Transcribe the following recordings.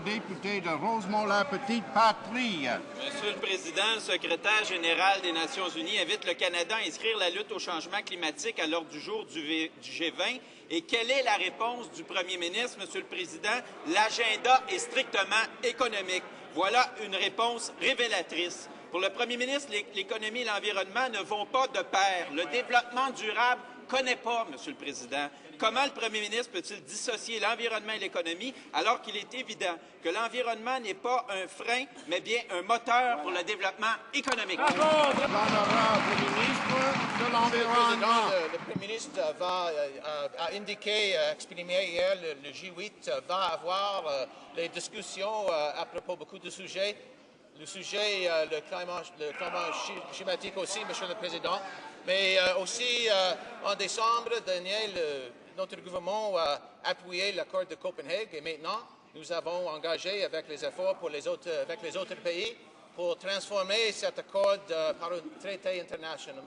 député de Rosemont-la-Petite-Patrie. Monsieur le Président, le secrétaire général des Nations unies invite le Canada à inscrire la lutte au changement climatique à l'ordre du jour du G20. Et quelle est la réponse du premier ministre, Monsieur le Président? L'agenda est strictement économique. Voilà une réponse révélatrice. Pour le premier ministre, l'économie et l'environnement ne vont pas de pair. Le développement durable ne connaît pas, Monsieur le Président. Comment le premier ministre peut-il dissocier l'environnement et l'économie alors qu'il est évident que l'environnement n'est pas un frein, mais bien un moteur pour le développement économique? L'honorable ministre de l'Environnement. Le Premier ministre a indiqué, exprimé hier, le G8 va avoir des discussions à propos de beaucoup de sujets. Le sujet, le climat climatique aussi, Monsieur le Président. Mais aussi, en décembre dernier, notre gouvernement a appuyé l'accord de Copenhague et maintenant, nous avons engagé avec les efforts avec les autres pays pour transformer cet accord par un traité international,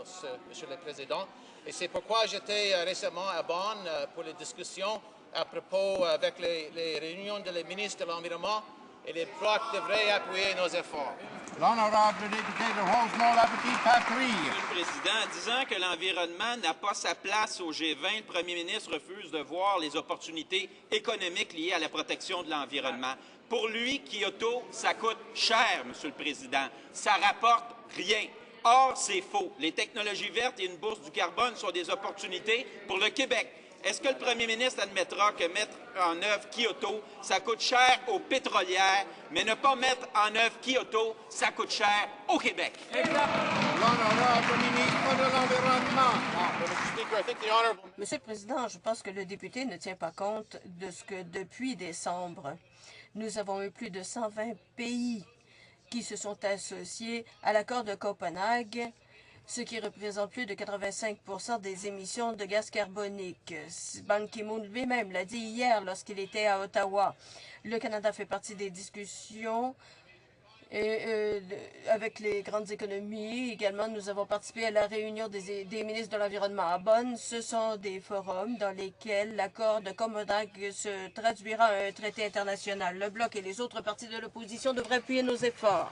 Monsieur le Président. Et c'est pourquoi j'étais récemment à Bonn pour les discussions à propos avec les réunions des ministres de l'Environnement. Et les blocs devraient appuyer nos efforts. L'honorable député de Rosemont-la-Petite-Patrie. Monsieur le Président, en disant que l'environnement n'a pas sa place au G20, le premier ministre refuse de voir les opportunités économiques liées à la protection de l'environnement. Pour lui, Kyoto, ça coûte cher, Monsieur le Président. Ça rapporte rien. Or, c'est faux. Les technologies vertes et une bourse du carbone sont des opportunités pour le Québec. Est-ce que le premier ministre admettra que mettre en œuvre Kyoto, ça coûte cher aux pétrolières, mais ne pas mettre en œuvre Kyoto, ça coûte cher au Québec? L'honorable ministre de l'Environnement. Monsieur le Président, je pense que le député ne tient pas compte de ce que depuis décembre, nous avons eu plus de 120 pays qui se sont associés à l'accord de Copenhague, ce qui représente plus de 85 des émissions de gaz carbonique. Ban Ki-moon lui-même l'a dit hier lorsqu'il était à Ottawa. Le Canada fait partie des discussions avec les grandes économies. Également, nous avons participé à la réunion des ministres de l'Environnement à Bonn. Ce sont des forums dans lesquels l'accord de Copenhague se traduira en un traité international. Le Bloc et les autres partis de l'opposition devraient appuyer nos efforts.